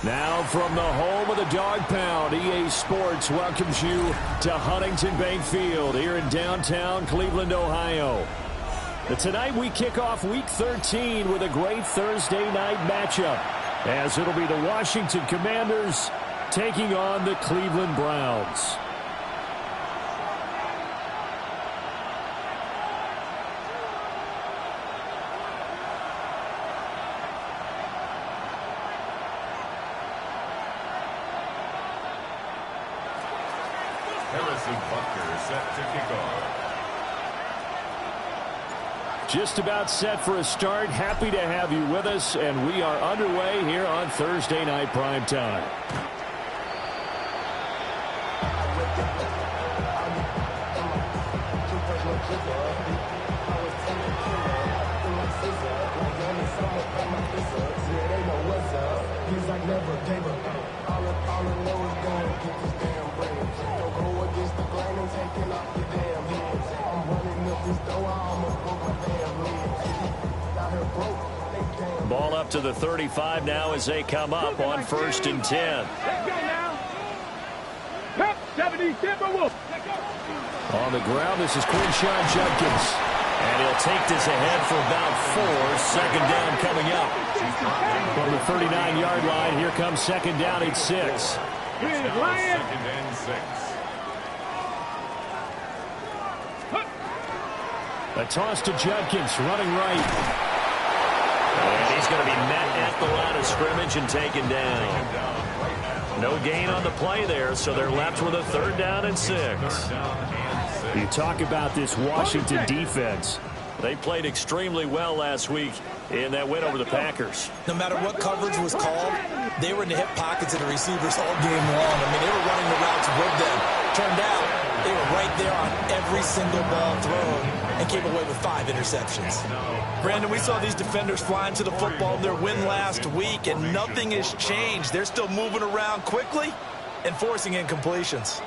Now from the home of the Dog Pound, EA Sports welcomes you to Huntington Bank Field here in downtown Cleveland, Ohio. But tonight we kick off Week 13 with a great Thursday night matchup, as it'll be the Washington Commanders taking on the Cleveland Browns. Set to kick off. Just about set for a start. Happy to have you with us, and we are underway here on Thursday Night Primetime. Ball up to the 35 now as they come up on 1st and 10. On the ground, this is Quinshawn Judkins. And he'll take this ahead for about 4. Second down coming up. From the 39-yard line, here comes second down at 6. Second and 6. A toss to Judkins, running right. And he's going to be met at the line of scrimmage and taken down. No gain on the play there, so they're left with a 3rd down and 6. You talk about this Washington defense. They played extremely well last week in that win over the Packers. No matter what coverage was called, they were in the hip pockets of the receivers all game long. I mean, they were running the routes with them. Turned out, they were right there on every single ball thrown and came away with 5 interceptions. Brandon, we saw these defenders flying to the football in their win last week, and nothing has changed. They're still moving around quickly and forcing incompletions.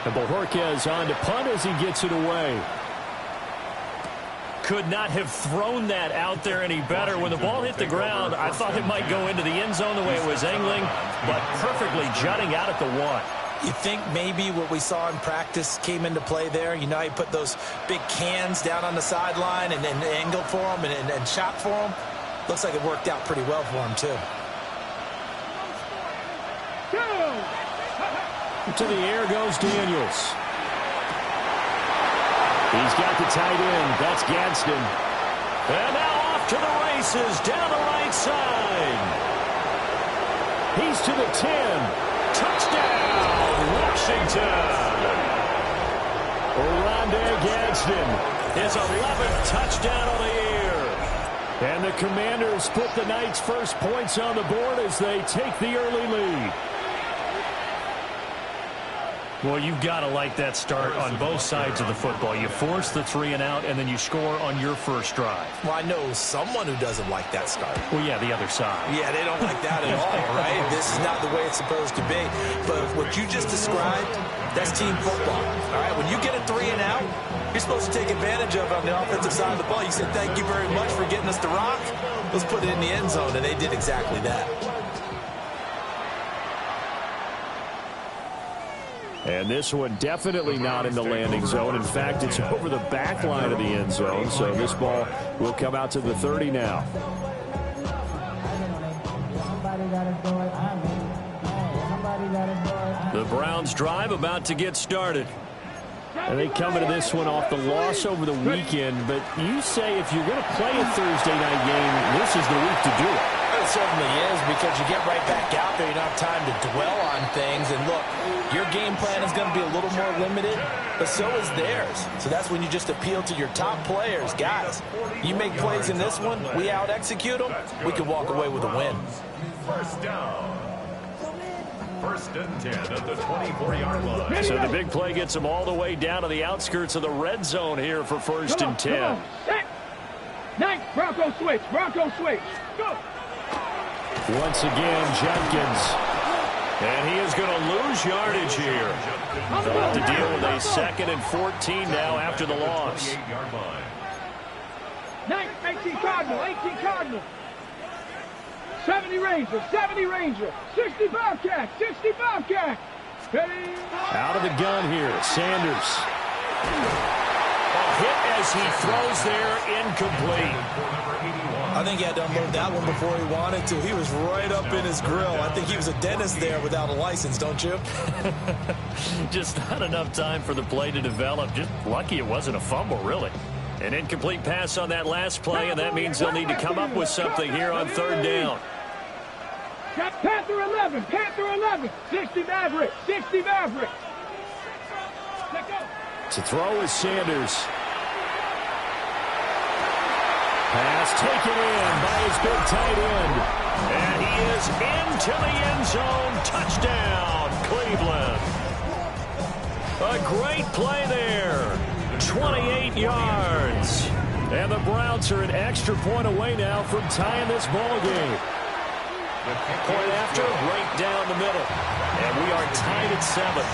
And Bojorquez on to punt as he gets it away. Could not have thrown that out there any better. When the ball hit the ground, I thought it might go into the end zone the way it was angling, but perfectly jutting out at the 1. You think maybe what we saw in practice came into play there? You know, he put those big cans down on the sideline and angled for him and shot for him. Looks like it worked out pretty well for him, too. To the air goes Daniels. He's got the tight end. That's Gadsden. And now off to the races down the right side. He's to the 10. Touchdown, Washington. Oronde Gadsden, his 11th touchdown of the year. And the Commanders put the Knights' first points on the board as they take the early lead. Well, you've got to like that start on both sides of the football. You force the 3 and out, and then you score on your first drive. Well, I know someone who doesn't like that start. Well, yeah, the other side. Yeah, they don't like that at all, right? This is not the way it's supposed to be. But what you just described, that's team football. All right, when you get a 3 and out, you're supposed to take advantage of it on the offensive side of the ball. You said, thank you very much for getting us the rock. Let's put it in the end zone, and they did exactly that. And this one definitely not in the landing zone. In fact, it's over the back line of the end zone. So this ball will come out to the 30 now. The Browns drive about to get started. And they come into this one off the loss over the weekend. But you say if you're going to play a Thursday night game, this is the week to do it. It certainly is, because you get right back out there. You don't have time to dwell on things. And look, your game plan is going to be a little more limited, but so is theirs. So that's when you just appeal to your top players. Guys, you make plays in this one, we out-execute them, we can walk away with a win. First down. 1st and 10 at the 24-yard line. So the big play gets them all the way down to the outskirts of the red zone here for 1st and 10. Nice. Bronco switch. Bronco switch. Go. Once again, Judkins. And he is going to lose yardage here. They'll have to deal with a 2nd and 14 now after the loss. Cardinal, 18 Cardinal. 70 Ranger, 70 Ranger. 65 Cat, 65 Cat. Ready? Out of the gun here, Sanders. A hit as he throws there, incomplete. I think he had to unload that one before he wanted to. He was right up in his grill. I think he was a dentist there without a license, don't you? Just not enough time for the play to develop. Just lucky it wasn't a fumble, really. An incomplete pass on that last play, and that means they'll need to come up with something here on third down. Panther 11, Panther 11. 60 Maverick, 60 Maverick. To throw is Sanders. Pass taken in by his big tight end. And he is into the end zone. Touchdown, Cleveland. A great play there. 28 yards. And the Browns are an extra point away now from tying this ball game. Point after, right down the middle. And we are tied at 7.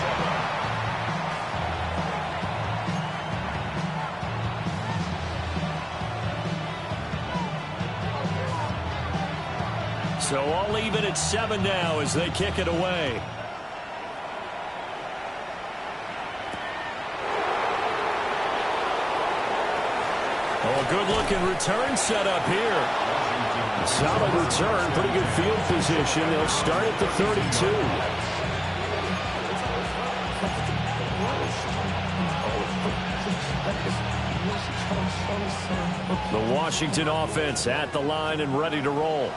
So all even at 7 now as they kick it away. Oh, a good-looking return set up here. Solid return, pretty good field position. They'll start at the 32. The Washington offense at the line and ready to roll.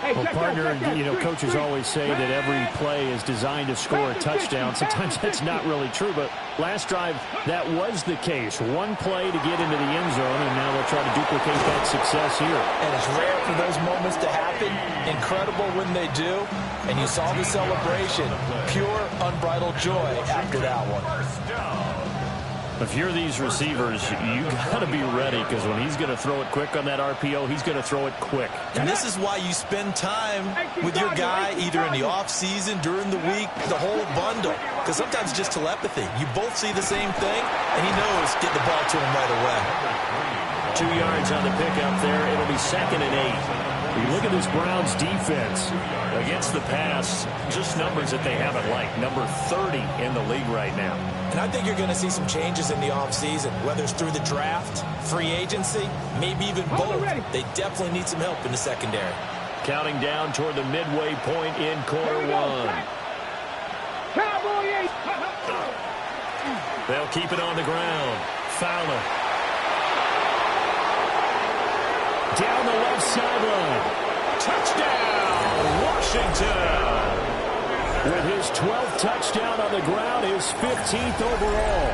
Well, partner, you know, coaches always say that every play is designed to score a touchdown. Sometimes that's not really true, but last drive, that was the case. One play to get into the end zone, and now they'll try to duplicate that success here. And it's rare for those moments to happen. Incredible when they do. And you saw the celebration. Pure, unbridled joy after that one. If you're these receivers, you got to be ready, because when he's going to throw it quick on that RPO, he's going to throw it quick. And this is why you spend time with your guy either in the offseason, during the week, the whole bundle. Because sometimes it's just telepathy. You both see the same thing, and he knows get the ball to him right away. 2 yards on the pickup there. It'll be 2nd and 8. You look at this Browns defense against the pass, just numbers that they haven't liked. Number 30 in the league right now. And I think you're going to see some changes in the offseason, whether it's through the draft, free agency, maybe even both. They definitely need some help in the secondary. Counting down toward the midway point in quarter 1. Cowboy 8. They'll keep it on the ground. Fowler. Down the left sideline. Touchdown, Washington. With his 12th touchdown on the ground, his 15th overall.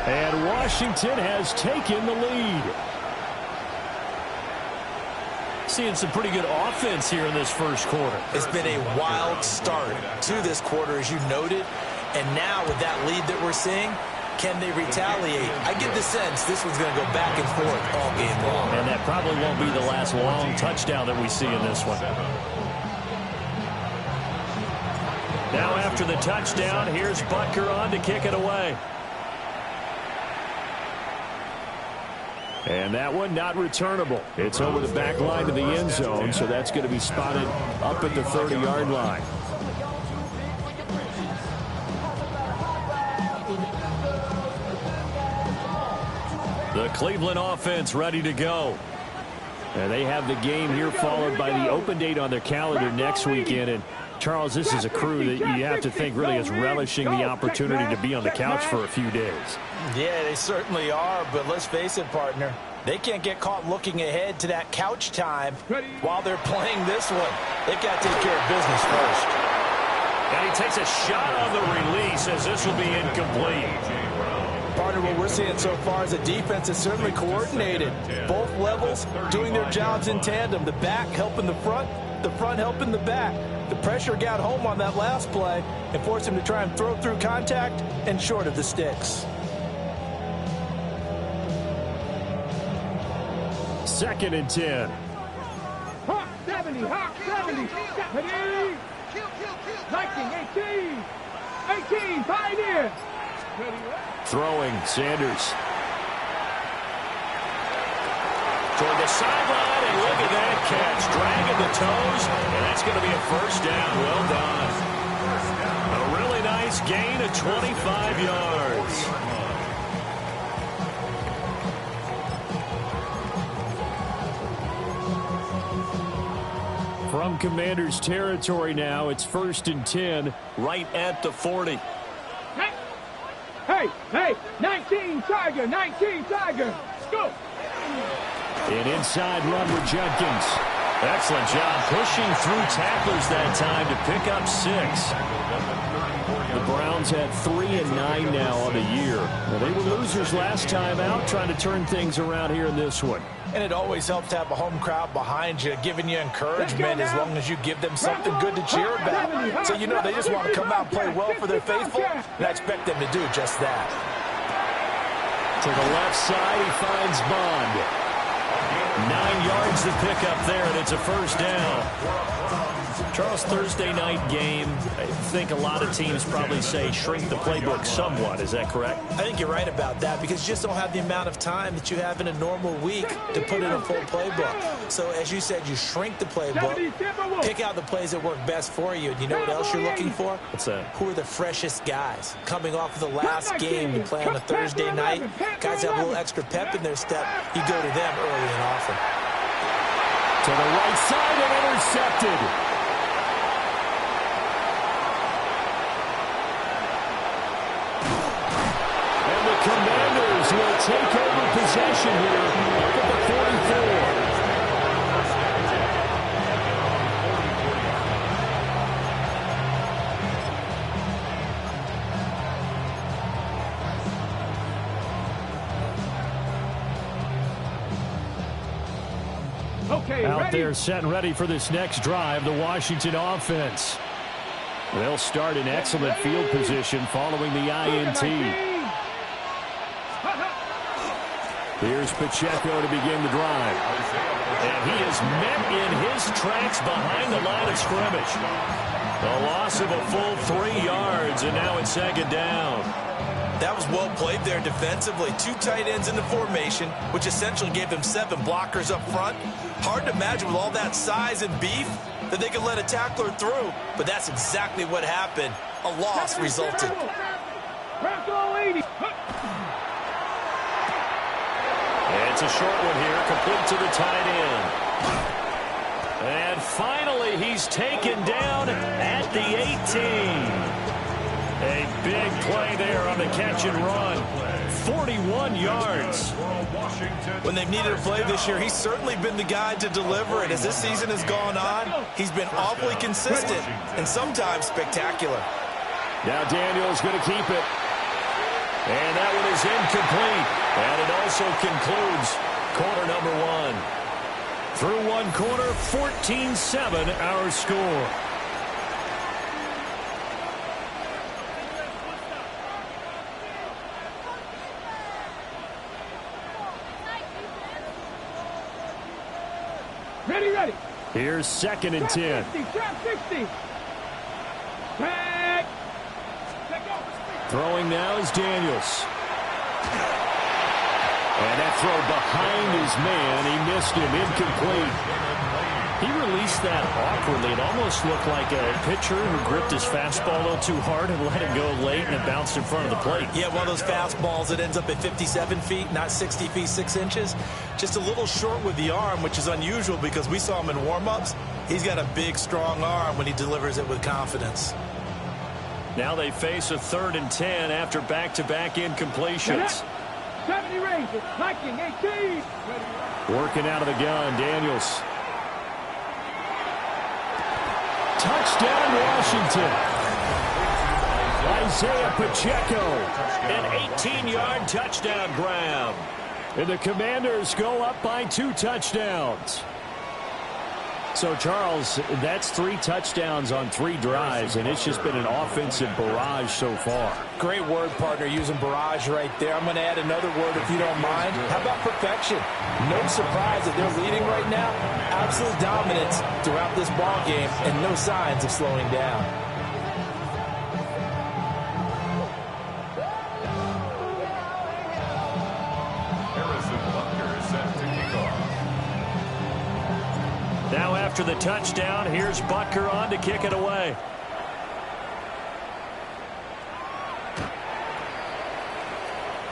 And Washington has taken the lead. Seeing some pretty good offense here in this first quarter. It's been a wild start to this quarter, as you noted. And now with that lead that we're seeing, can they retaliate? I get the sense this one's going to go back and forth all game long. And that probably won't be the last long touchdown that we see in this one. Now after the touchdown, here's Butker on to kick it away. And that one not returnable. It's over the back line to the end zone, so that's going to be spotted up at the 30-yard line. The Cleveland offense ready to go. And they have the game here followed by the open date on their calendar next weekend. And Charles, this is a crew that you have to think really is relishing the opportunity to be on the couch for a few days. Yeah, they certainly are, but let's face it, partner. They can't get caught looking ahead to that couch time while they're playing this one. They've got to take care of business first. And he takes a shot on the release as this will be incomplete. Partner, what we're seeing so far is a defense that's certainly coordinated. Both levels doing their jobs in tandem. The back helping the front helping the back. The pressure got home on that last play and forced him to try and throw through contact and short of the sticks. 2nd and 10. Hawk 70, Hawk 70. Ready? Viking 18. 18, Pioneers. Throwing, Sanders. Toward the sideline, and look at that catch. Dragging the toes, and that's going to be a first down. Well done. A really nice gain of 25 yards. From Commanders territory now, it's 1st and 10, right at the 40. Hey, 19 Tiger, 19 Tiger. Let's go. An inside run with Judkins. Excellent job pushing through tacklers that time to pick up 6. The Browns had 3 and 9 now on the year. Well, they were losers last time out, trying to turn things around here in this one. And it always helps to have a home crowd behind you, giving you encouragement as long as you give them something good to cheer about. So you know they just want to come out and play well for their faithful, and I expect them to do just that. To the left side, he finds Bond. 9 yards to pick up there, and it's a first down. Charles, Thursday night game, I think a lot of teams probably say shrink the playbook somewhat. Is that correct? I think you're right about that because you just don't have the amount of time that you have in a normal week to put in a full playbook. So as you said, you shrink the playbook, pick out the plays that work best for you. And you know what else you're looking for? What's that? Who are the freshest guys? Coming off of the last game, you play on a Thursday night. Guys have a little extra pep in their step. You go to them early and often. To the right side and intercepted. Commanders will take over possession here up at the 44. Okay, out ready? there set and ready for this next drive, the Washington offense. They'll start in excellent field position following the INT. Here's Pacheco to begin the drive. And he is met in his tracks behind the line of scrimmage. A loss of a full 3 yards, and now it's 2nd down. That was well played there defensively. 2 tight ends in the formation, which essentially gave them 7 blockers up front. Hard to imagine with all that size and beef that they could let a tackler through, but that's exactly what happened. A loss resulted. It's a short one here, complete to the tight end. And finally, he's taken down at the 18. A big play there on the catch and run. 41 yards. When they've needed a play this year, he's certainly been the guy to deliver it. As this season has gone on, he's been awfully consistent and sometimes spectacular. Now Daniel's going to keep it. And that one is incomplete. And it also concludes quarter number 1. Through one quarter, 14-7 our score. Ready. Here's 2nd and 10. 60. Back. Throwing now is Daniels. And that throw behind his man. He missed him. Incomplete. He released that awkwardly. It almost looked like a pitcher who gripped his fastball a little too hard and let it go late, and it bounced in front of the plate. Yeah, one of those fastballs that ends up at 57 feet, not 60 feet, 6 inches. Just a little short with the arm, which is unusual because we saw him in warm-ups. He's got a big, strong arm when he delivers it with confidence. Now they face a 3rd and 10 after back-to-back incompletions. 70 Rangers, hiking 18. Working out of the gun, Daniels. Touchdown, Washington. Isaiah Pacheco, an 18-yard touchdown grab. And the Commanders go up by 2 touchdowns. So, Charles, that's 3 touchdowns on 3 drives, and it's just been an offensive barrage so far. Great word, partner, using barrage right there. I'm going to add another word if you don't mind. How about perfection? No surprise that they're leading right now. Absolute dominance throughout this ball game and no signs of slowing down. Now after the touchdown, here's Butker on to kick it away.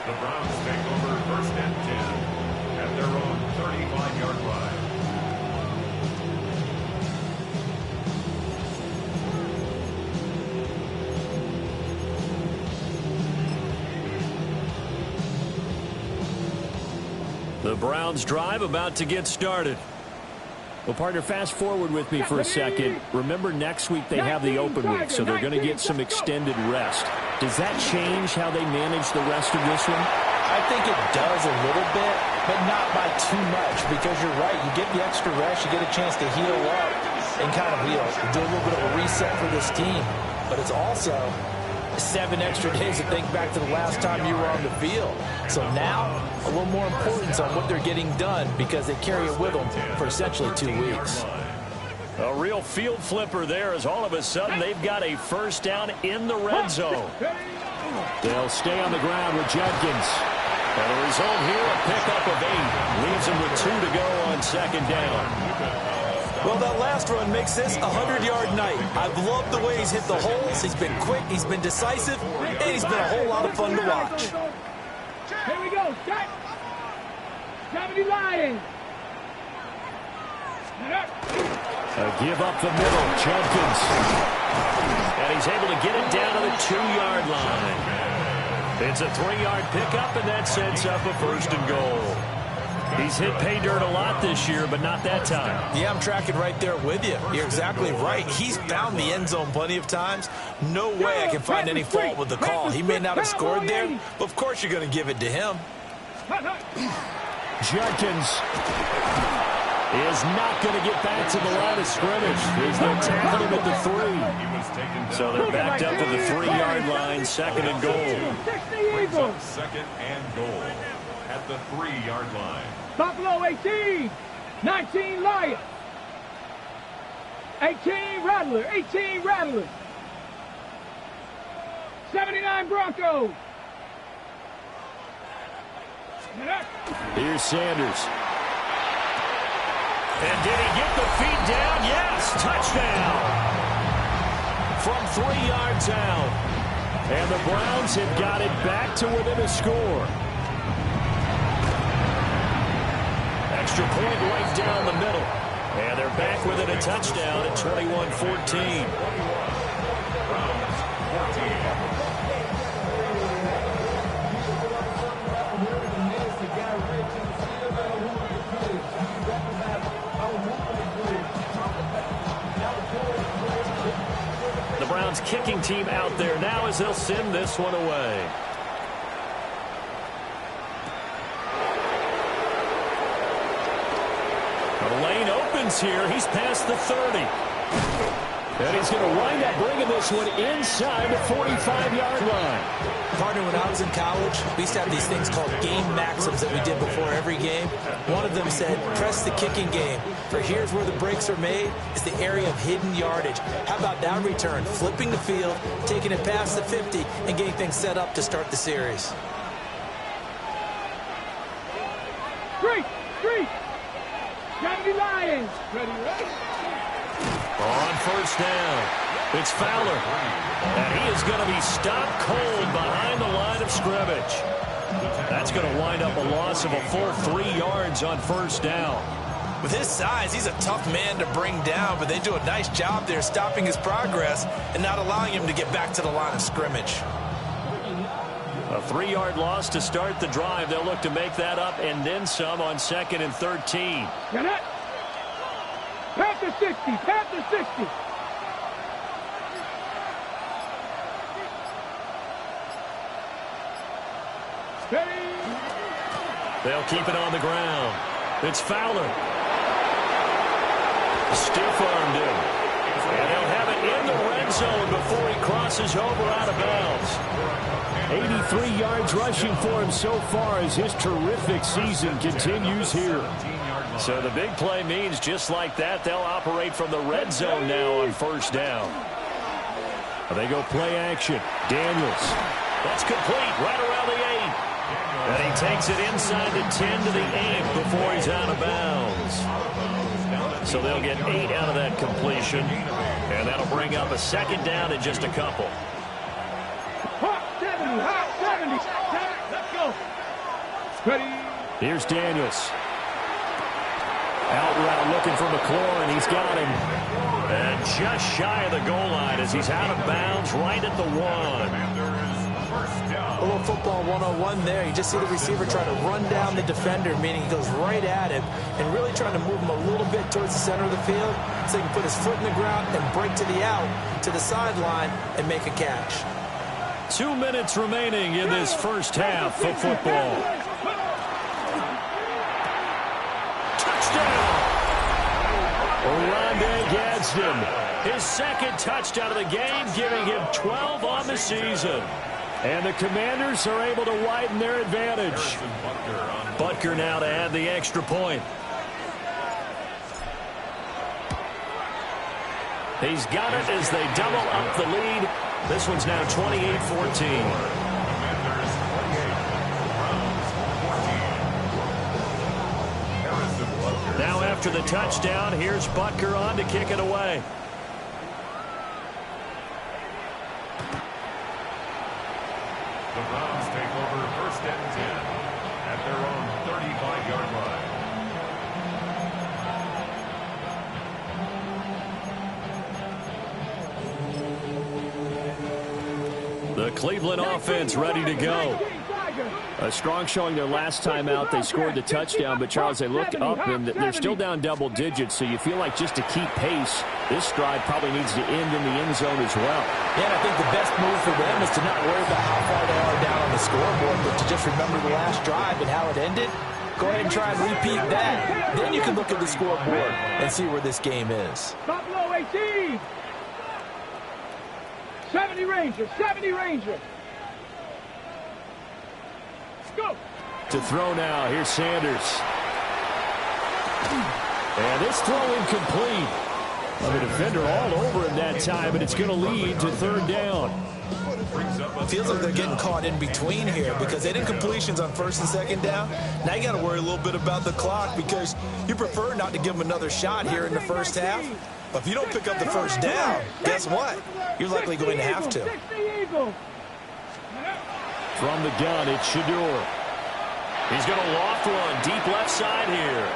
The Browns take over 1st and 10 at their own 35-yard line. The Browns drive about to get started. Well, partner, fast forward with me for a second. Remember, next week they have the open week, so they're going to get some extended rest. Does that change how they manage the rest of this one? I think it does a little bit, but not by too much, because you're right. You get the extra rest, you get a chance to heal up and kind of, do a little bit of a reset for this team. But it's also 7 extra days to think back to the last time you were on the field. So now, a little more importance on what they're getting done because they carry it with them for essentially 2 weeks. A real field flipper there as all of a sudden they've got a first down in the red zone. They'll stay on the ground with Jenkins. And the result here, a pickup of 8. Leaves them with 2 to go on 2nd down. Well, that last run makes this a 100-yard night. I've loved the way he's hit the holes. He's been quick, he's been decisive, and he's been a whole lot of fun to watch. Here we go. Start. 70 Lions. Give up the middle, Jenkins. And he's able to get it down to the 2-yard line. It's a 3-yard pickup, and that sets up a 1st and goal. He's hit pay dirt a lot this year, but not that time. Yeah, I'm tracking right there with you. You're exactly right. He's found the end zone plenty of times. No way I can find any fault with the call. He may not have scored there, but of course you're going to give it to him. Jenkins is not going to get back to the line of scrimmage. They'll tackle him at the 3. So they're backed up to the 3-yard line, 2nd and goal. Brings up 2nd and goal at the 3-yard line. Buffalo 18, 19 Lions, 18 Rattler, 18 Rattler, 79 Broncos. Here's Sanders. And did he get the feet down? Yes, touchdown. From 3 yards out. And the Browns have got it back to within a score. Extra point right down the middle. And they're back within a touchdown at 21-14. The Browns kicking team out there now as they'll send this one away. The lane opens here. He's past the 30. And he's going to wind up bringing this one inside the 45-yard line. Partner, when I was in college, we used to have these things called game maxims that we did before every game. One of them said, press the kicking game. For here's where the breaks are made, is the area of hidden yardage. How about down return, flipping the field, taking it past the 50, and getting things set up to start the series. Three. 70 Lions. Ready. On first down, it's Fowler. And he is going to be stopped cold behind the line of scrimmage. That's going to wind up a loss of a full 3 yards on first down. With his size, he's a tough man to bring down, but they do a nice job there stopping his progress and not allowing him to get back to the line of scrimmage. A 3-yard loss to start the drive. They'll look to make that up and then some on 2nd and 13. Get it. Panther 60. Panther 60. Steady. They'll keep it on the ground. It's Fowler. Stiff-armed him. And they'll have it in the red zone before he crosses over out of bounds. 83 yards rushing for him so far as his terrific season continues here. So the big play means just like that, they'll operate from the red zone now on first down. They go play action. Daniels. That's complete right around the 8. And he takes it inside the 10 to the 8 before he's out of bounds. So they'll get 8 out of that completion. And that'll bring up a second down in just a couple. Hot 70, hot 70. Let's go. Ready. Here's Daniels. Out route looking for McLaurin. He's got him. And just shy of the goal line as he's out of bounds right at the 1. A little football 101 there. You just see the receiver try to run down the defender, meaning he goes right at him and really trying to move him a little bit towards the center of the field so he can put his foot in the ground and break to the out, to the sideline, and make a catch. 2 minutes remaining in this first half of football. Touchdown! Oronde Gadsden, his second touchdown of the game, giving him 12 on the season. And the Commanders are able to widen their advantage. Butker now to add the extra point. He's got it as they double up the lead. This one's now 28-14. Now after the touchdown, here's Butker on to kick it away. The Browns take over first and 10 at their own 35-yard line. The Cleveland offense ready to go. A strong showing their last time out. They scored the touchdown, but Charles, they looked up and they're still down double digits, so you feel like just to keep pace, this drive probably needs to end in the end zone as well. Yeah, and I think the best move for them is to not worry about how far they are down on the scoreboard, but to just remember the last drive and how it ended. Go ahead and try and repeat that. Then you can look at the scoreboard and see where this game is. Buffalo 18. 70 Ranger, 70 Ranger. Go. To throw now, here's Sanders. And this throw incomplete. The defender all over him that time, and it's going to lead to third down. Feels like they're getting caught in between here because they did completions on first and second down. Now you got to worry a little bit about the clock because you prefer not to give them another shot here in the first half. But if you don't pick up the first down, guess what? You're likely going to have to. From the gun, it's Shador. He's going to loft one deep left side here.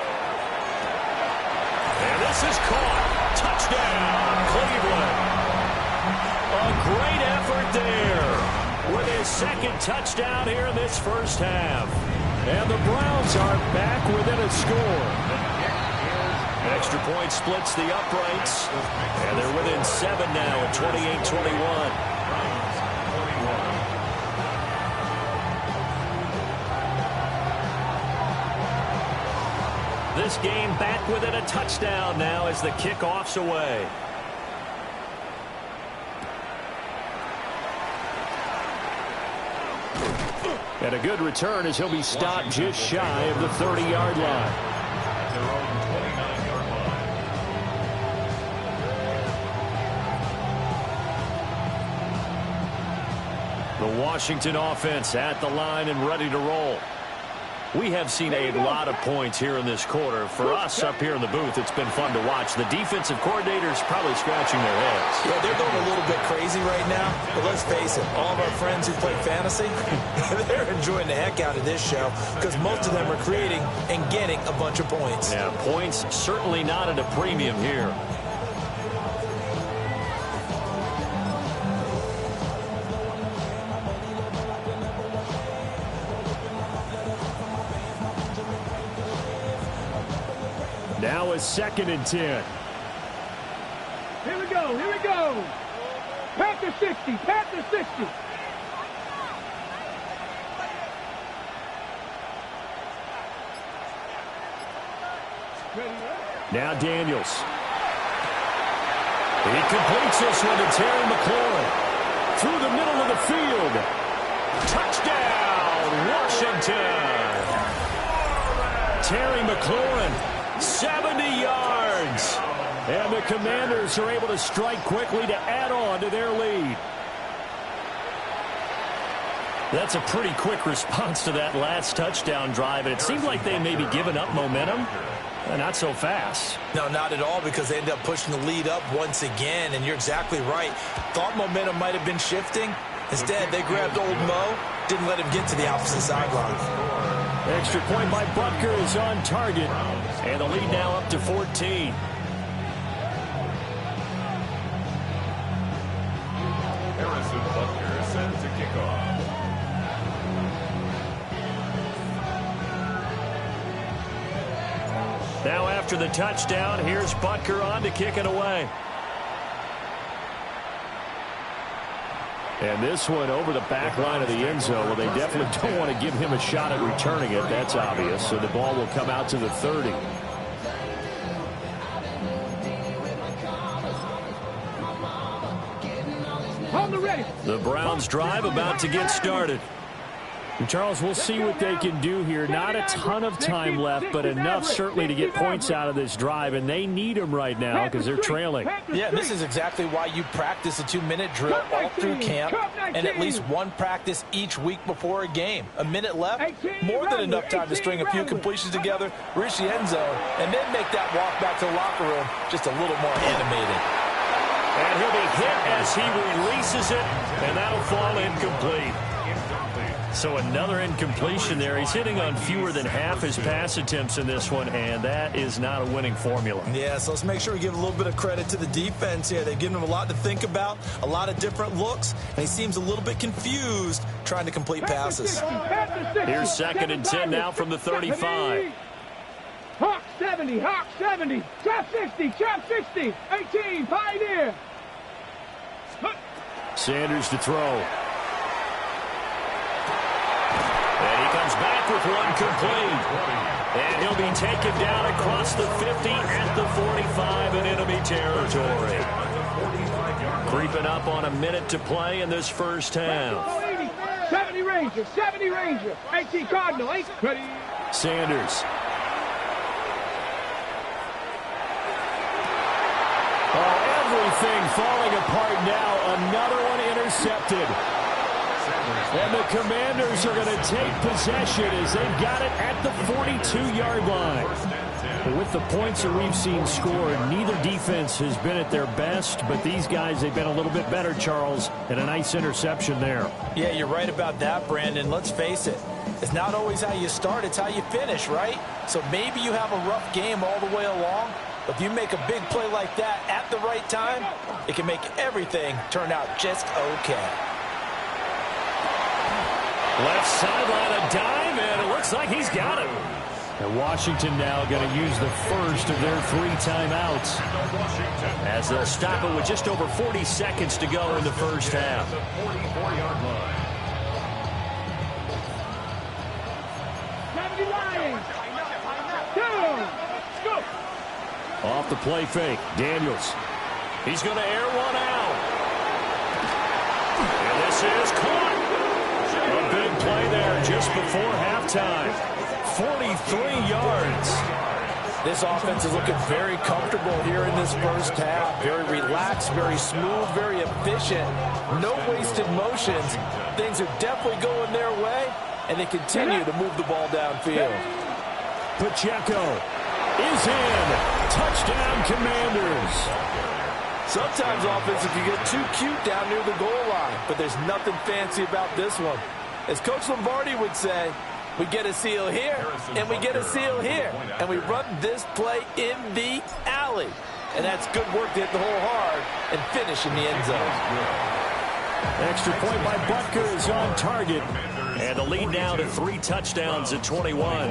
And this is caught. Touchdown, Cleveland. A great effort there with his second touchdown here in this first half. And the Browns are back within a score. Extra point splits the uprights. And they're within 7 now at 28-21. This game back within a touchdown now as the kickoff's away. And a good return as he'll be stopped just shy of the 30-yard line. Their own 29-yard line. The Washington offense at the line and ready to roll. We have seen a lot of points here in this quarter. For us up here in the booth, it's been fun to watch. The defensive coordinators probably scratching their heads. Yeah, they're going a little bit crazy right now. But let's face it, all of our friends who play fantasy, they're enjoying the heck out of this show because most of them are creating and getting a bunch of points. Yeah, points certainly not at a premium here. Now is 2nd and 10. Here we go, here we go. Panther 60, Panther 60. Now Daniels. He completes this one to Terry McLaurin. Through the middle of the field. Touchdown, Washington. Terry McLaurin. 70 yards. And the Commanders are able to strike quickly to add on to their lead. That's a pretty quick response to that last touchdown drive, and it seemed like they may be giving up momentum. Not so fast. No, not at all, because they ended up pushing the lead up once again, and you're exactly right. Thought momentum might have been shifting. Instead, they grabbed old Mo, didn't let him get to the opposite sideline. Extra point by Butker is on target, and the lead now up to 14. Harrison Butker set to kick off. Now after the touchdown, here's Butker on to kick it away. And this one over the back line of the end zone. Well, they definitely don't want to give him a shot at returning it. That's obvious. So the ball will come out to the 30. On the ready. The Browns drive about to get started. And Charles, we'll see what they can do here. Not a ton of time left, but enough certainly to get points out of this drive, and they need them right now because they're trailing. Yeah, this is exactly why you practice a 2-minute drill all through camp and at least one practice each week before a game. A minute left, more than enough time to string a few completions together, reach the end zone, and then make that walk back to the locker room just a little more animated. And he'll be hit as he releases it, and that'll fall incomplete. So another incompletion there. He's hitting on fewer than half his pass attempts in this one, and that is not a winning formula. Yeah, so let's make sure we give a little bit of credit to the defense here. They've given him a lot to think about, a lot of different looks, and he seems a little bit confused trying to complete passes. Here's 2nd and 10 now from the 35. Hawk 70, Hawk 70, chop 60, chop 60, 18, Pioneer. Sanders to throw. And he comes back with one complete. And he'll be taken down across the 50 at the 45 in enemy territory. Creeping up on a minute to play in this first half. 70 Ranger, 70 Ranger, 18 Cardinal, 8 ready. Sanders. Oh, everything falling apart now. Another one intercepted. And the Commanders are going to take possession as they've got it at the 42-yard line. And with the points that we've seen scored, neither defense has been at their best, but these guys, they've been a little bit better, Charles, and a nice interception there. Yeah, you're right about that, Brandon. Let's face it. It's not always how you start, it's how you finish, right? So maybe you have a rough game all the way along, but if you make a big play like that at the right time, it can make everything turn out just okay. Left sideline a dime, and it looks like he's got it. And Washington now going to use the first of their 3 timeouts, as they'll stop it with just over 40 seconds to go in the first half. 70 Lions. Down. Go. Off the play fake, Daniels. He's going to air one out. And this is caught. A big play there just before halftime. 43 yards. This offense is looking very comfortable here in this first half. Very relaxed, very smooth, very efficient. No wasted motions. Things are definitely going their way, and they continue to move the ball downfield. Pacheco is in. Touchdown, Commanders. Sometimes offenses can get too cute down near the goal line, but there's nothing fancy about this one. As Coach Lombardi would say, we get a seal here, and we get a seal here, and we run this play in the alley. And that's good work to hit the hole hard and finish in the end zone. Extra point by Butker is on target. And the lead now to 3 touchdowns at 21.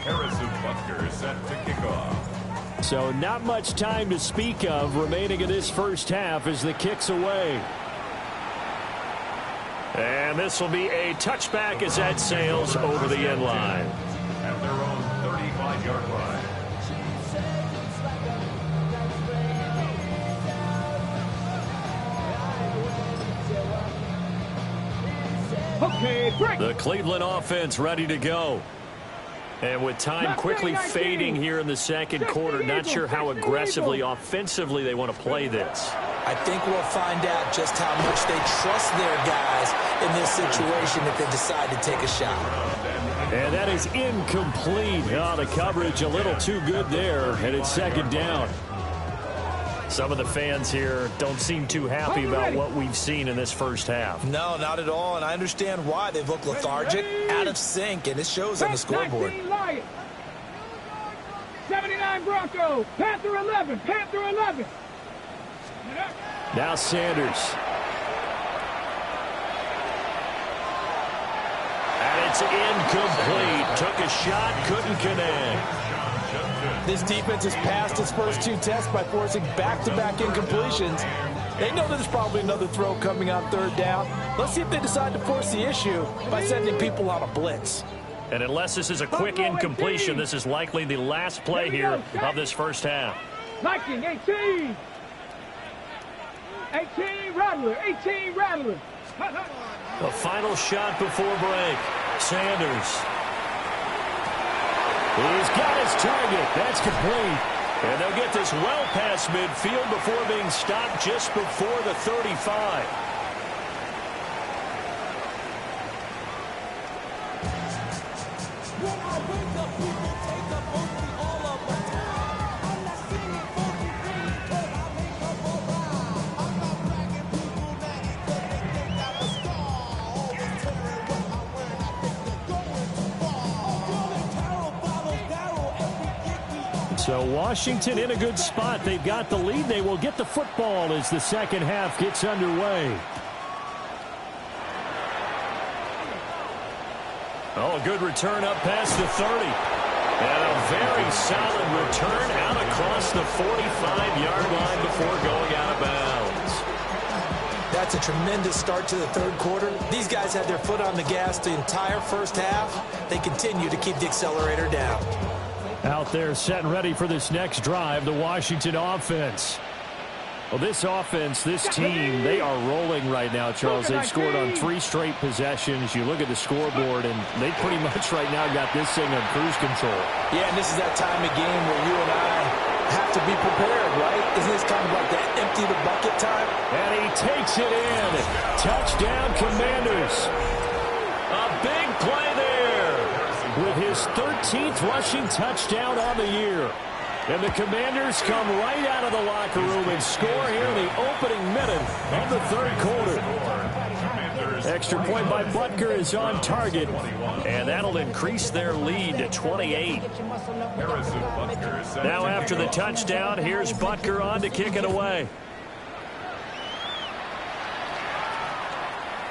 Harrison Butker is set to kick off. So not much time to speak of remaining in this first half as the kick's away. And this will be a touchback as that sails over the end line. At their own 35-yard line. Okay, break. The Cleveland offense ready to go. And with time quickly fading here in the second quarter, not sure how aggressively, offensively they want to play this. I think we'll find out just how much they trust their guys in this situation if they decide to take a shot. And that is incomplete. Oh, the coverage a little too good there, and it's second down. Some of the fans here don't seem too happy about what we've seen in this first half. No, not at all, and I understand why. They've looked lethargic, out of sync, and it shows on the scoreboard. 79 Broncos, Panther 11, Panther 11. Now Sanders. And it's incomplete. Took a shot, couldn't connect. This defense has passed its first two tests by forcing back-to-back incompletions. They know there's probably another throw coming on third down. Let's see if they decide to force the issue by sending people on a blitz. And unless this is a quick incompletion, this is likely the last play here of this first half. Viking 18. 18 Rattler, 18 Rattler. The final shot before break. Sanders. He's got his target. That's complete. And they'll get this well past midfield before being stopped just before the 35. So Washington in a good spot. They've got the lead. They will get the football as the second half gets underway. Oh, a good return up past the 30. And a very solid return out across the 45-yard line before going out of bounds. That's a tremendous start to the third quarter. These guys had their foot on the gas the entire first half. They continue to keep the accelerator down. Out there set and ready for this next drive, the Washington offense. Well, this offense, this team, they are rolling right now, Charles. They've scored on 3 straight possessions. You look at the scoreboard, and they pretty much right now got this thing on cruise control. Yeah, and this is that time of game where you and I have to be prepared, right? Isn't this kind of like that empty the bucket time? And he takes it in. Touchdown, Commanders. A big play there. With his 13th rushing touchdown on the year. And the Commanders come right out of the locker room and score here in the opening minute of the third quarter. Extra point by Butker is on target. And that'll increase their lead to 28. Now after the touchdown, here's Butker on to kick it away.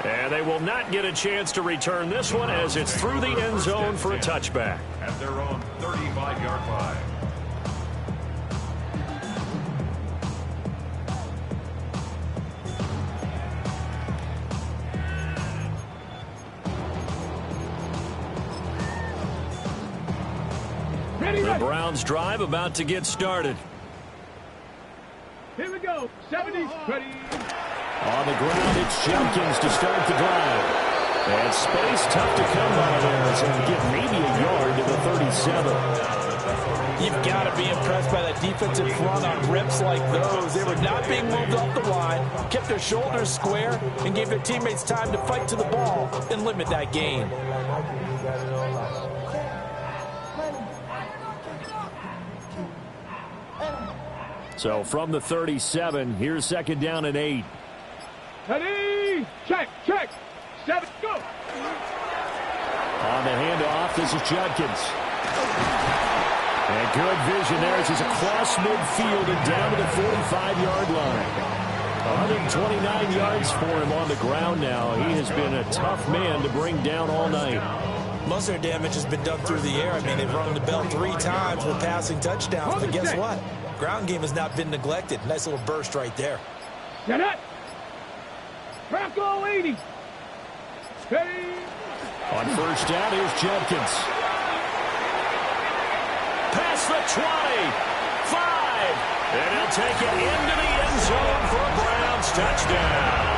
And they will not get a chance to return this one as it's through the end zone for a touchback. At their own 35-yard line. The Browns drive about to get started. Here we go. 70. Ready. On the ground, it's Jenkins to start the drive. And space tough to come by there. So to get maybe a yard to the 37. You've got to be impressed by that defensive front on rips like those. They were not being moved off the line, kept their shoulders square, and gave their teammates time to fight to the ball and limit that gain. So from the 37, here's second down and 8. Ready. Check. 7. Go. On the handoff, this is Judkins. And good vision there as he's across midfield and down to the 45-yard line. 129 yards for him on the ground now. He has been a tough man to bring down all night. Most of their damage has been done through the air. I mean, they've rung the bell 3 times with passing touchdowns. But guess what? Ground game has not been neglected. Nice little burst right there. Set up. Bronco 80. Ready. On first down, here's Judkins. Past the 20. 5. And he'll take it into the end zone for a Browns touchdown.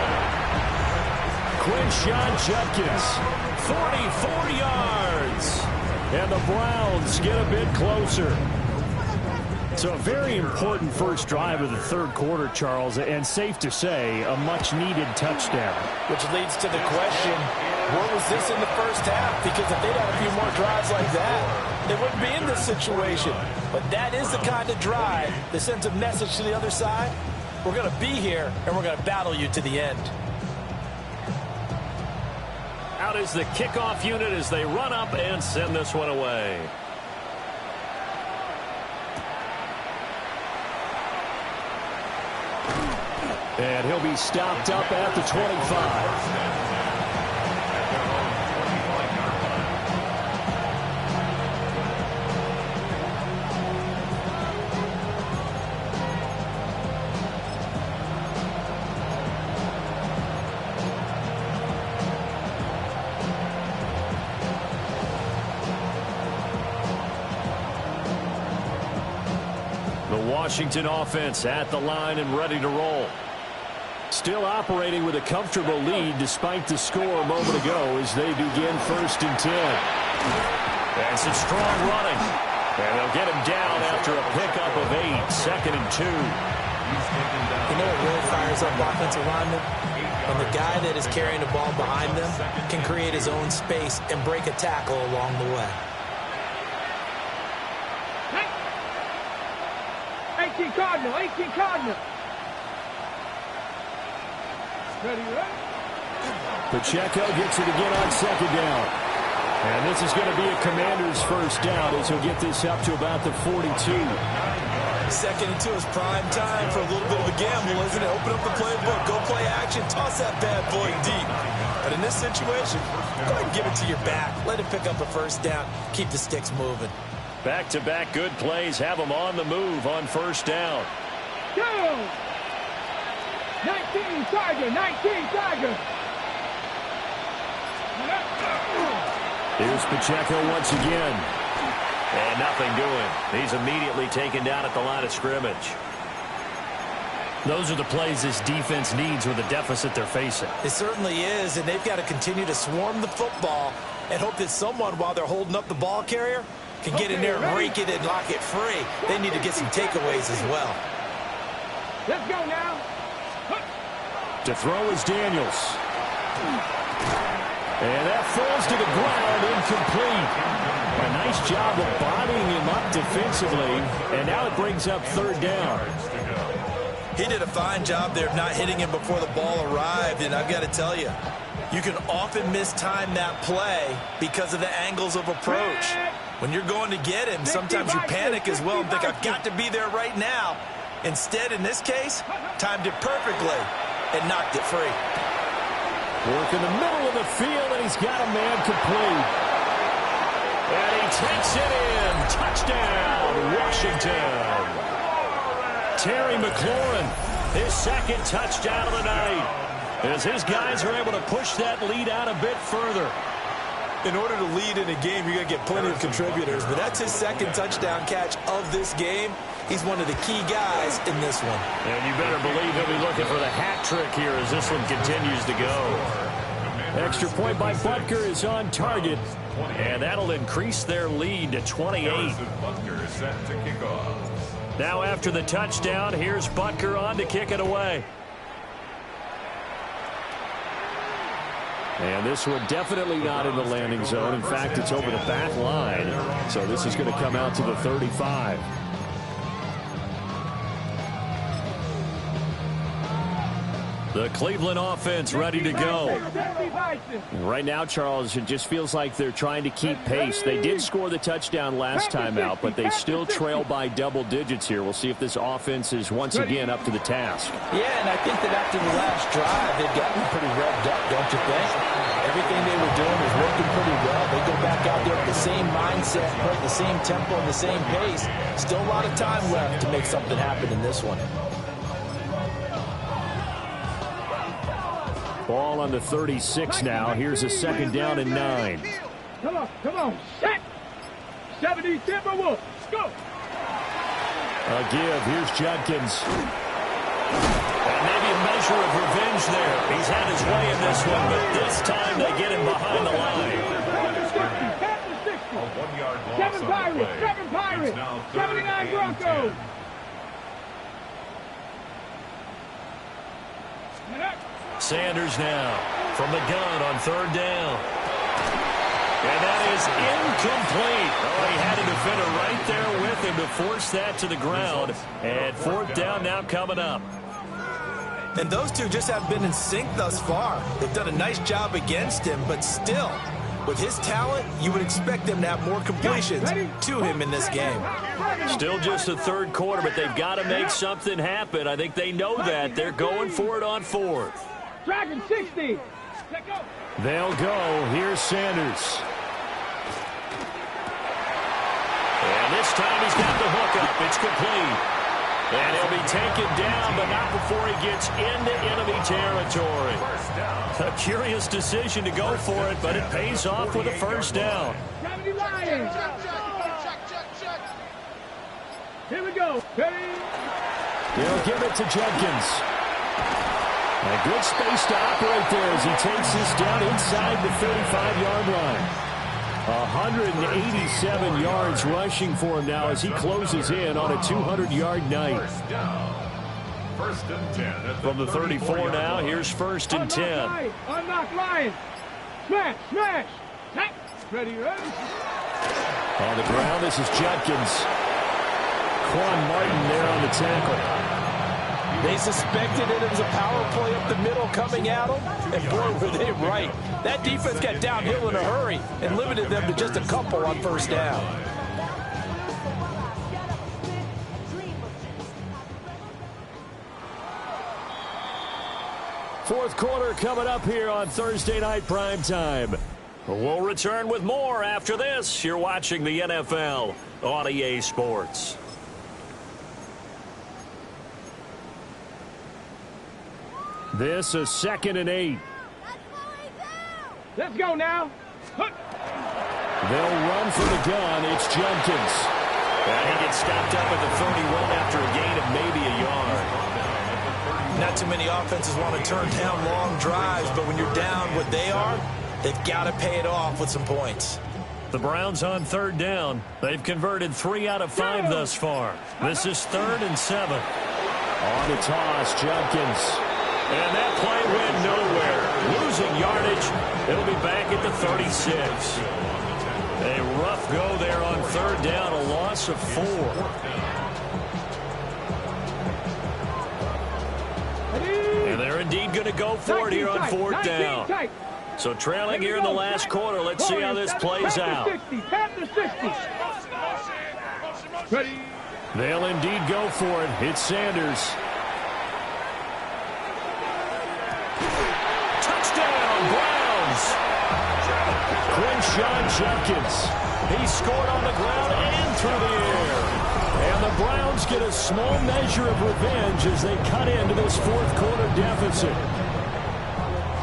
Quinshon Judkins, 44 yards. And the Browns get a bit closer. So a very important first drive of the third quarter, Charles, and safe to say, a much-needed touchdown. Which leads to the question, what was this in the first half? Because if they'd had a few more drives like that, they wouldn't be in this situation. But that is the kind of drive that sends a message to the other side. We're going to be here, and we're going to battle you to the end. Out is the kickoff unit as they run up and send this one away. And he'll be stopped up at the 25. Washington offense at the line and ready to roll. Still operating with a comfortable lead despite the score a moment ago as they begin 1st and 10. And some strong running. And they'll get him down after a pickup of 8. 2nd and 2. You know what really fires up offensive linemen? When the guy that is carrying the ball behind them can create his own space and break a tackle along the way. 18 Cardinal, 18 Cardinal. Ready, right? Pacheco gets it again on 2nd down. And this is going to be a Commander's first down as he'll get this up to about the 42. 2nd and 2 is prime time for a little bit of a gamble, isn't it? Open up the playbook, go play action, toss that bad boy deep. But in this situation, go ahead and give it to your back. Let him pick up a first down. Keep the sticks moving. Back-to-back good plays have them on the move on 1st down. Go! 19 Tiger, 19 Tiger. Here's Pacheco once again. And nothing doing. He's immediately taken down at the line of scrimmage. Those are the plays this defense needs with the deficit they're facing. It certainly is, and they've got to continue to swarm the football and hope that someone, while they're holding up the ball carrier, can get in there and rake it and lock it free. They need to get some takeaways as well. Let's go now. To throw is Daniels. And that falls to the ground, incomplete. A nice job of bodying him up defensively, and now it brings up 3rd down. He did a fine job there of not hitting him before the ball arrived, and I've got to tell you, you can often mistime that play because of the angles of approach. When you're going to get him, sometimes you panic as well and think, I've got to be there right now. Instead, in this case, timed it perfectly and knocked it free. Work in the middle of the field, and he's got a man complete. And he takes it in. Touchdown, Washington. Terry McLaurin, his 2nd touchdown of the night. As his guys are able to push that lead out a bit further. In order to lead in a game, you're going to get plenty of contributors, but that's his 2nd touchdown catch of this game. He's one of the key guys in this one. And you better believe he'll be looking for the hat trick here as this one continues to go. Extra point by Butker is on target. And that'll increase their lead to 28. Now after the touchdown, here's Butker on to kick it away. And this one definitely not in the landing zone. In fact, it's over the back line. So this is going to come out to the 35. The Cleveland offense ready to go. Right now, Charles, it just feels like they're trying to keep pace. They did score the touchdown last time out, but they still trail by double digits here. We'll see if this offense is once again up to the task. Yeah, and I think that after the last drive, they've gotten pretty revved up, don't you think? Everything they were doing was working pretty well. They go back out there with the same mindset, put the same tempo and the same pace. Still a lot of time left to make something happen in this one. Ball on the 36 now. Here's a 2nd down and 9. Come on, set. 70 Timberwolves, go. A give, here's Judkins. And maybe a measure of revenge there. He's had his way in this one, but this time they get him behind the line. 7 Pirates, 7 Pirates. clear it. 79 Broncos. Sanders now from the gun on third down. And that is incomplete. Oh, he had a defender right there with him to force that to the ground. And fourth down now coming up. And those two just haven't been in sync thus far. They've done a nice job against him, but still, with his talent, you would expect them to have more completions to him in this game. Still just the third quarter, but they've got to make something happen. I think they know that. They're going for it on fourth. Dragon 60. They'll go. Here's Sanders. And this time he's got the hook up. It's complete. And he'll be taken down, but not before he gets into enemy territory. A curious decision to go for it, but it pays off with a first down. 70 Lions. Here we go. They'll give it to Jenkins. A good space to operate there as he takes this down inside the 35-yard line. 187 yards rushing for him now as he closes in on a 200-yard night. First and 10. From the 34 now, here's first and 10. Unlock Lions. Smash, smash. Ready, ready. On the ground, this is Jenkins. Quan Martin there on the tackle. They suspected it was a power play up the middle coming at them, and boy, were they right. That defense got downhill in a hurry and limited them to just a couple on first down. Fourth quarter coming up here on Thursday Night Primetime. We'll return with more after this. You're watching the NFL on EA Sports. This is 2nd and 8. Let's go now. They'll run for the gun. It's Jenkins. And he gets stopped up at the 31 after a gain of maybe a yard. Not too many offenses want to turn down long drives, but when you're down what they are, they've got to pay it off with some points. The Browns on third down. They've converted 3 out of 5 thus far. This is 3rd and 7. On the toss, Jenkins. And that play went nowhere. Losing yardage. It'll be back at the 36. A rough go there on third down. A loss of 4. And they're indeed going to go for it here on fourth down. So trailing here in the last quarter. Let's see how this plays out. They'll indeed go for it. It's Sanders. Quinshon Jenkins. He scored on the ground and through the air. And the Browns get a small measure of revenge as they cut into this fourth quarter deficit.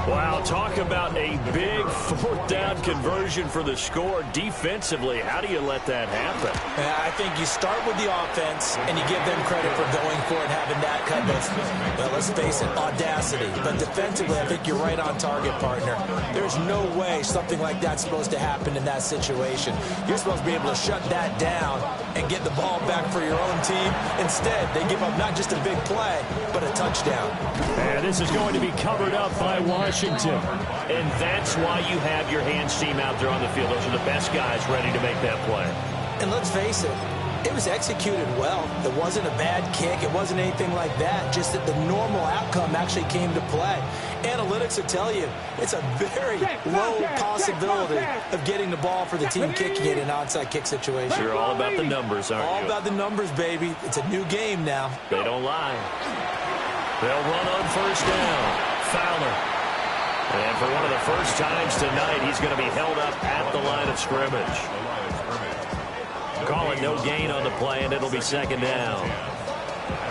Wow, talk about a big fourth down conversion for the score. Defensively, how do you let that happen? I think you start with the offense, and you give them credit for going for it, having that kind of, well, let's face it, audacity. But defensively, I think you're right on target, partner. There's no way something like that's supposed to happen in that situation. You're supposed to be able to shut that down and get the ball back for your own team. Instead, they give up not just a big play, but a touchdown. And this is going to be covered up by Washington. And that's why you have your hands team out there on the field. Those are the best guys ready to make that play. And let's face it, it was executed well. It wasn't a bad kick. It wasn't anything like that. Just that the normal outcome actually came to play. Analytics will tell you it's a very low possibility of getting the ball for the team kicking it in an onside kick situation. You're all about the numbers, aren't you? All about the numbers, baby. It's a new game now. They don't lie. They'll run on first down. Fowler. And for one of the first times tonight, he's going to be held up at the line of scrimmage. Call it no gain on the play, and it'll be second down.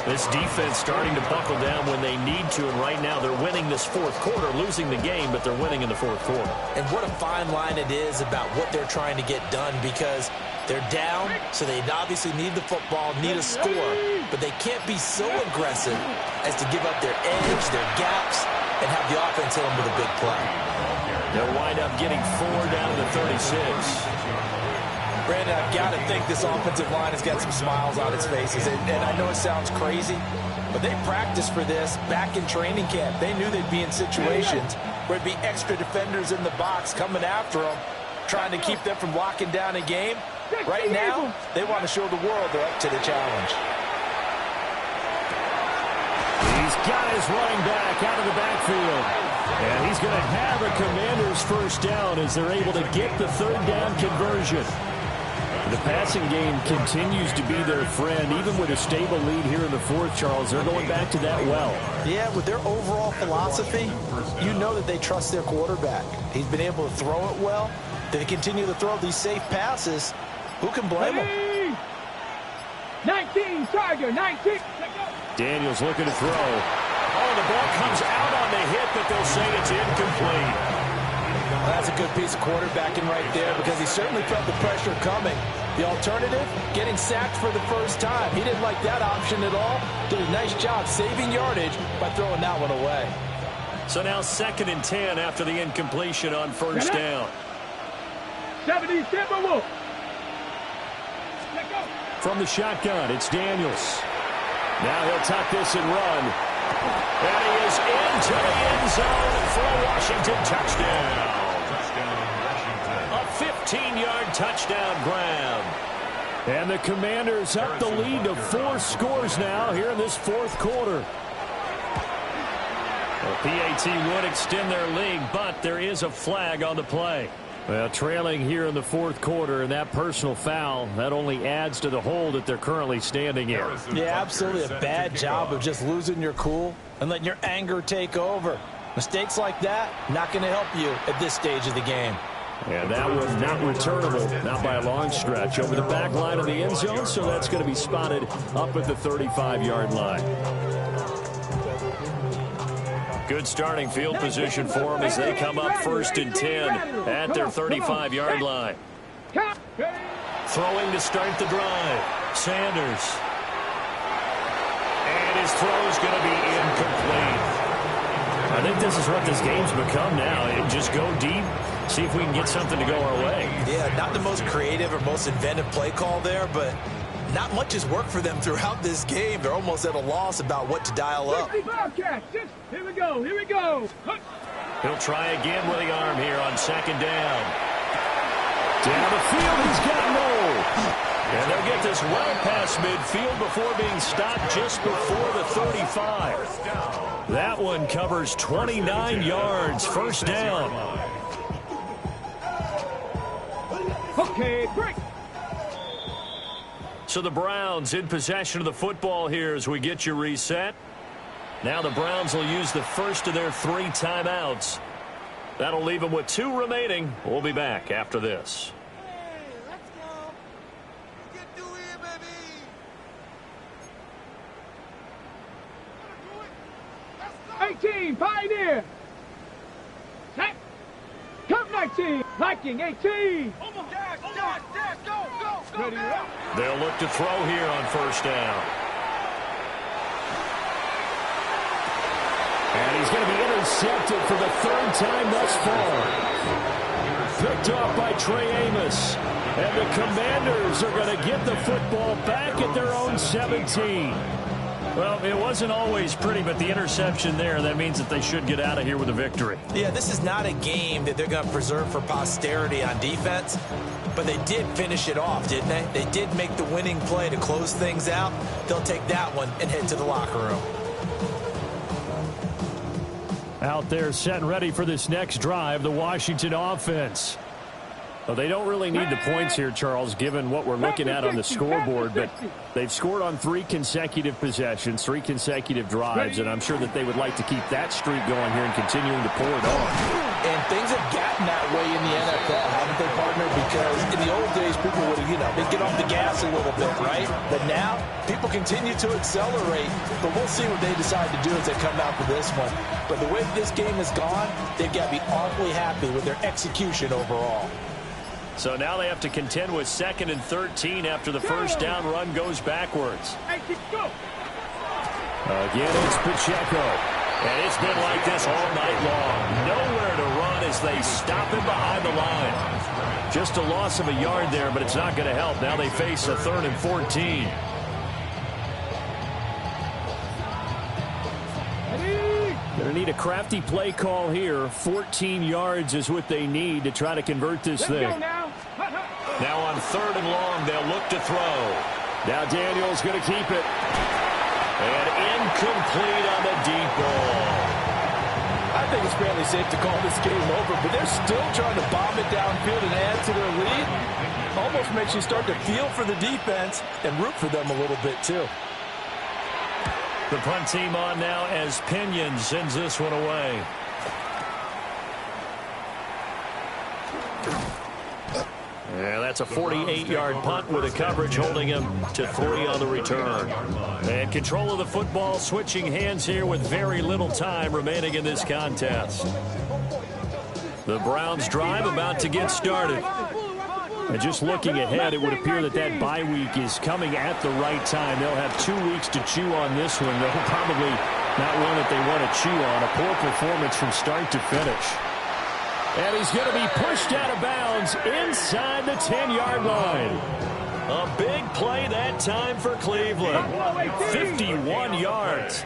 This defense starting to buckle down when they need to, and right now they're winning this fourth quarter, losing the game, but they're winning in the fourth quarter. And what a fine line it is about what they're trying to get done, because they're down, so they obviously need the football, need a score, but they can't be so aggressive as to give up their edge, their gaps, and have the offense hit them with a big play. They'll wind up getting 4 down to the 36. Brandon, I've got to think this offensive line has got some smiles on its faces. And I know it sounds crazy, but they practiced for this back in training camp. They knew they'd be in situations where there'd be extra defenders in the box coming after them, trying to keep them from locking down a game. Right now, they want to show the world they're up to the challenge. He's got his running back out of the backfield. And he's going to have a Commanders first down as they're able to get the third down conversion. The passing game continues to be their friend. Even with a stable lead here in the fourth, Charles, they're going back to that well. Yeah, with their overall philosophy, you know that they trust their quarterback. He's been able to throw it well. They continue to throw these safe passes. Who can blame them? 19, Tiger, 19. Daniels looking to throw. Oh, the ball comes out on the hit, but they'll say it's incomplete. Well, that's a good piece of quarterbacking right there because he certainly felt the pressure coming. The alternative, getting sacked for the first time. He didn't like that option at all. Did a nice job saving yardage by throwing that one away. So now 2nd and 10 after the incompletion on first down. 70 Timberwolves. From the shotgun, it's Daniels. Now he'll tuck this and run. And he is into the end zone for a Washington touchdown. A 15-yard touchdown grab. And the Commanders up the lead to 4 scores now here in this fourth quarter. Well, PAT would extend their lead, but there is a flag on the play. Well, trailing here in the fourth quarter, and that personal foul, that only adds to the hole that they're currently standing in. Yeah, absolutely a bad job of just losing your cool and letting your anger take over. Mistakes like that, not going to help you at this stage of the game. And that was not returnable, not by a long stretch, over the back line of the end zone, so that's going to be spotted up at the 35-yard line. Good starting field position for them as they come up 1st and 10 at their 35-yard line. Throwing to start the drive. Sanders. And his throw is going to be incomplete. I think this is what this game's become now. Just go deep, see if we can get something to go our way. Yeah, not the most creative or most inventive play call there, but not much has worked for them throughout this game. They're almost at a loss about what to dial up. Here we go, here we go. He'll try again with the arm here on 2nd down. Down the field, he's got no. And they'll get this well past midfield before being stopped just before the 35. That one covers 29 yards, first down. Okay, break. So the Browns in possession of the football here as we get you reset. Now the Browns will use the first of their 3 timeouts. That'll leave them with 2 remaining. We'll be back after this. Hey, let's go. You can do it, baby. 18, Pioneer. Set. Come 19, Viking 18. Ready to rock. They'll look to throw here on first down. And he's going to be intercepted for the 3rd time thus far. Picked off by Trey Amos. And the Commanders are going to get the football back at their own 17. Well, it wasn't always pretty, but the interception there, that means that they should get out of here with a victory. Yeah, this is not a game that they're going to preserve for posterity on defense, but they did finish it off, didn't they? They did make the winning play to close things out. They'll take that one and head to the locker room. Out there set and ready for this next drive, the Washington offense. Well, they don't really need the points here, Charles, given what we're looking at on the scoreboard, but they've scored on 3 consecutive possessions, 3 consecutive drives, and I'm sure that they would like to keep that streak going here and continuing to pour it on. And things have gotten that way in the NFL, haven't they, partner? Because in the old days, people would, they'd get off the gas a little bit, right? But now, people continue to accelerate, but we'll see what they decide to do as they come out for this one. But the way this game has gone, they've got to be awfully happy with their execution overall. So now they have to contend with 2nd and 13 after the first down run goes backwards. Again, it's Pacheco. And it's been like this all night long. Nowhere to run as they stop him behind the line. Just a loss of a yard there, but it's not going to help. Now they face a 3rd and 14. Going to need a crafty play call here. 14 yards is what they need to try to convert this thing. Now on 3rd and long, they'll look to throw. Now Daniel's going to keep it. And incomplete on the deep ball. I think it's fairly safe to call this game over, but they're still trying to bomb it downfield and add to their lead. Almost makes you start to feel for the defense and root for them a little bit too. The punt team on now as Pinion sends this one away. Yeah, that's a 48-yard punt with a coverage holding him to 3 on the return. And control of the football switching hands here with very little time remaining in this contest. The Browns drive about to get started. And just looking ahead, it would appear that that bye week is coming at the right time. They'll have 2 weeks to chew on this one. They'll probably not one that they want to chew on. A poor performance from start to finish. And he's going to be pushed out of bounds inside the 10-yard line. A big play that time for Cleveland. 51 yards.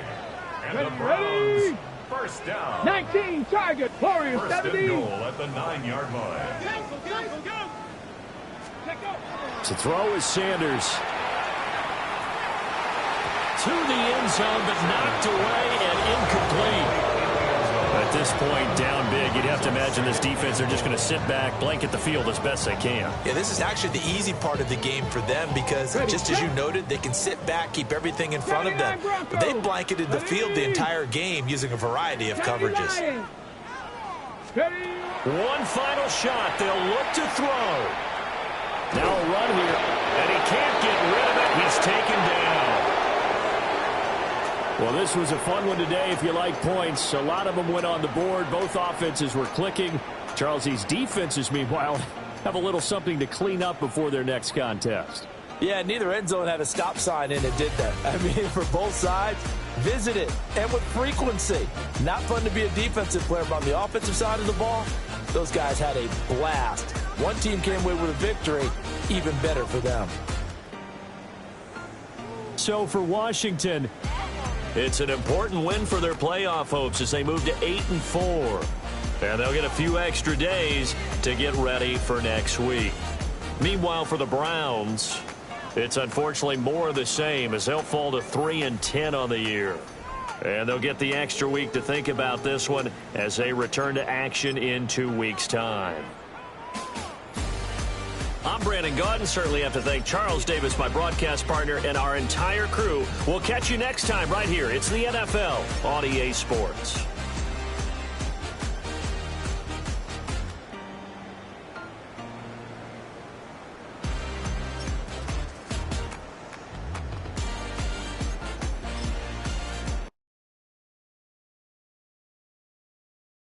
And the Browns, first down. 19 target, Warriors 70. Goal at the 9-yard line. To throw is Sanders. To the end zone, but knocked away and incomplete. At this point, down big, you'd have to imagine this defense, they're just going to sit back, blanket the field as best they can. Yeah, this is actually the easy part of the game for them because, just as you noted, they can sit back, keep everything in front of them. But they blanketed the field the entire game using a variety of coverages. One final shot. They'll look to throw. Now a run here, and he can't get rid of it. He's taken down. Well, this was a fun one today if you like points. A lot of them went on the board. Both offenses were clicking. Charles, these defenses, meanwhile, have a little something to clean up before their next contest. Yeah, neither end zone had a stop sign in it, did they? I mean, for both sides, visit it, and with frequency. Not fun to be a defensive player, but on the offensive side of the ball, those guys had a blast. One team came away with a victory, even better for them. So for Washington, it's an important win for their playoff hopes as they move to 8-4. And they'll get a few extra days to get ready for next week. Meanwhile, for the Browns, it's unfortunately more of the same as they'll fall to 3-10 on the year. And they'll get the extra week to think about this one as they return to action in 2 weeks' time. I'm Brandon Gaudin. Certainly have to thank Charles Davis, my broadcast partner, and our entire crew. We'll catch you next time right here. It's the NFL on EA Sports.